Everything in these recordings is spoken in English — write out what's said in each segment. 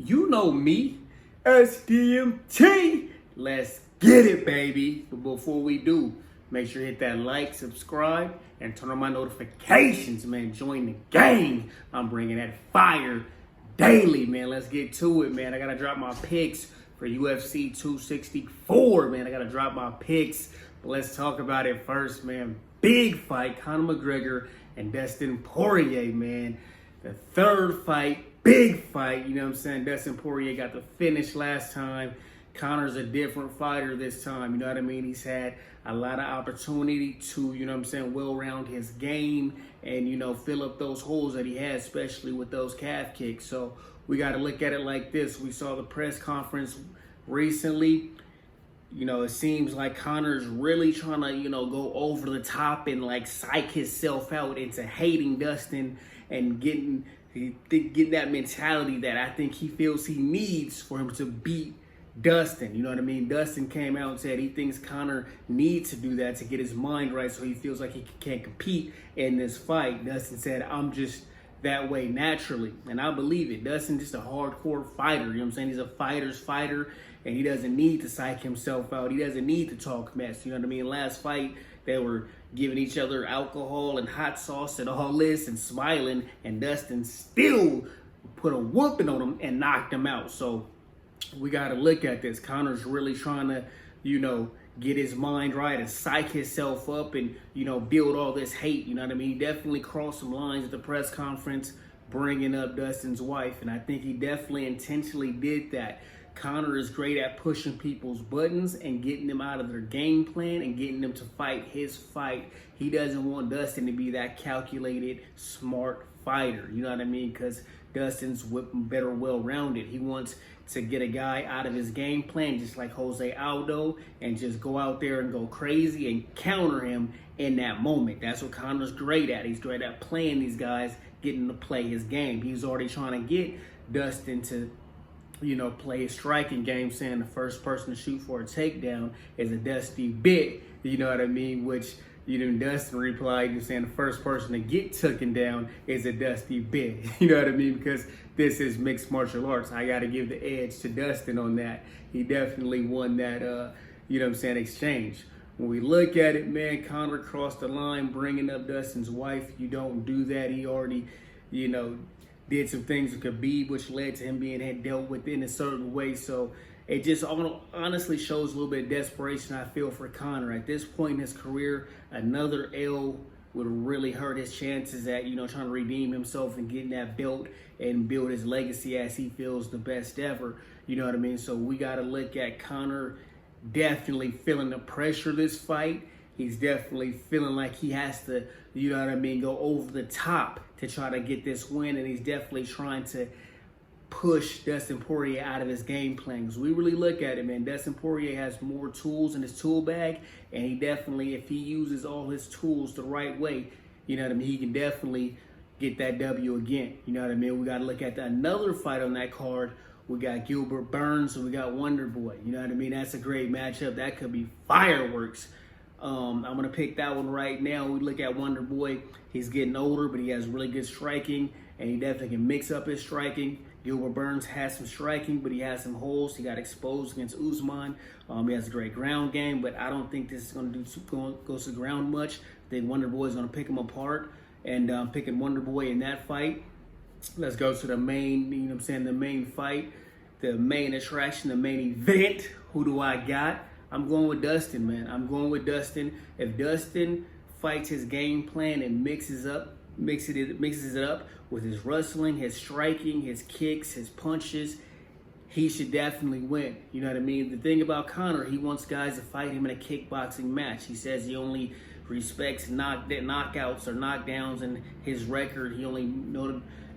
You know me, SDMT. Let's get it, baby. But before we do, make sure you hit that like, subscribe, and turn on my notifications, man. Join the gang. I'm bringing that fire daily, man. Let's get to it, man. I got to drop my picks for UFC 264, man. I got to drop my picks. But let's talk about it first, man. Big fight, Conor McGregor and Dustin Poirier, man. The third fight, big fight, you know what I'm saying? Dustin Poirier got the finish last time. Conor's a different fighter this time, you know what I mean? He's had a lot of opportunity to, you know what I'm saying, well-round his game and, you know, fill up those holes that he had, especially with those calf kicks. So we got to look at it like this. We saw the press conference recently. You know, it seems like Conor's really trying to, you know, go over the top and like psych himself out into hating Dustin and getting that mentality that I think he feels he needs for him to beat Dustin. You know what I mean? Dustin came out and said he thinks Conor needs to do that to get his mind right so he feels like he can't compete in this fight. Dustin said, I'm just that way naturally. And I believe it. Dustin's just a hardcore fighter. You know what I'm saying? He's a fighter's fighter. And he doesn't need to psych himself out. He doesn't need to talk mess. You know what I mean? Last fight, they were giving each other alcohol and hot sauce and all this and smiling. And Dustin still put a whooping on him and knocked him out. So we got to look at this. Conor's really trying to, you know, get his mind right and psych himself up and, you know, build all this hate. You know what I mean? He definitely crossed some lines at the press conference, bringing up Dustin's wife. And I think he definitely intentionally did that. Conor is great at pushing people's buttons and getting them out of their game plan and getting them to fight his fight. He doesn't want Dustin to be that calculated, smart fighter. You know what I mean? Because Dustin's better well-rounded. He wants to get a guy out of his game plan, just like Jose Aldo, and just go out there and go crazy and counter him in that moment. That's what Conor's great at. He's great at playing these guys, getting to play his game. He's already trying to get Dustin to, you know, play a striking game, saying the first person to shoot for a takedown is a dusty bit, you know what I mean? Which, you know, Dustin replied, you're saying the first person to get taken down is a dusty bit, you know what I mean? Because this is mixed martial arts. I got to give the edge to Dustin on that. He definitely won that, you know what I'm saying, exchange. When we look at it, man, Conor crossed the line, bringing up Dustin's wife. You don't do that. He already, you know, did some things with Khabib, which led to him being dealt with in a certain way. So it just honestly shows a little bit of desperation, I feel, for Conor. At this point in his career, another L would really hurt his chances at, you know, trying to redeem himself and getting that belt and build his legacy as he feels the best ever. You know what I mean? So we got to look at Conor definitely feeling the pressure of this fight. He's definitely feeling like he has to, you know what I mean, go over the top to try to get this win. And he's definitely trying to push Dustin Poirier out of his game plan. Because we really look at it, man, Dustin Poirier has more tools in his tool bag. And he definitely, if he uses all his tools the right way, you know what I mean, he can definitely get that W again. You know what I mean? We got to look at another fight on that card. We got Gilbert Burns and we got Wonder Boy. You know what I mean? That's a great matchup. That could be fireworks. I'm going to pick that one right now. We look at Wonder Boy. He's getting older, but he has really good striking, and he definitely can mix up his striking. Gilbert Burns has some striking, but he has some holes. He got exposed against Usman. He has a great ground game, but I don't think this is going to go to the ground much. I think Wonder Boy is going to pick him apart, and I'm picking Wonder Boy in that fight. Let's go to the main, you know what I'm saying, the main fight, the main attraction, the main event. Who do I got? I'm going with Dustin, man. I'm going with Dustin. If Dustin fights his game plan and mixes it up with his wrestling, his striking, his kicks, his punches, he should definitely win. You know what I mean? The thing about Conor, he wants guys to fight him in a kickboxing match. He says he only respects knockouts or knockdowns, and his record, he only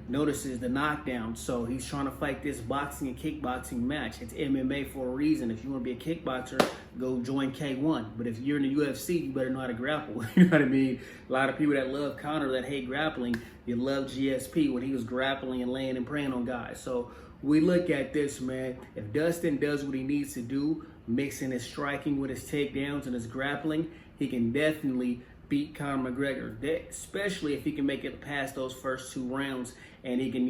notices the knockdown. So he's trying to fight this boxing and kickboxing match. It's MMA for a reason. If you want to be a kickboxer, go join K1. But if you're in the UFC, you better know how to grapple. You know what I mean? A lot of people that love Conor that hate grappling, you love GSP when he was grappling and laying and praying on guys. So we look at this, man. If Dustin does what he needs to do, mixing his striking with his takedowns and his grappling, he can definitely beat Conor McGregor, especially if he can make it past those first 2 rounds and he can,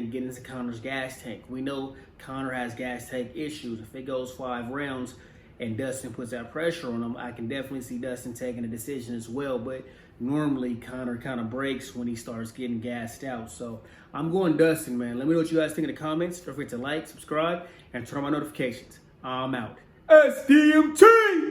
get into Conor's gas tank. We know Conor has gas tank issues. If it goes 5 rounds and Dustin puts that pressure on him, I can definitely see Dustin taking a decision as well. But normally Conor kind of breaks when he starts getting gassed out. So I'm going Dustin, man. Let me know what you guys think in the comments. Don't forget to like, subscribe, and turn on my notifications. I'm out. SDMT!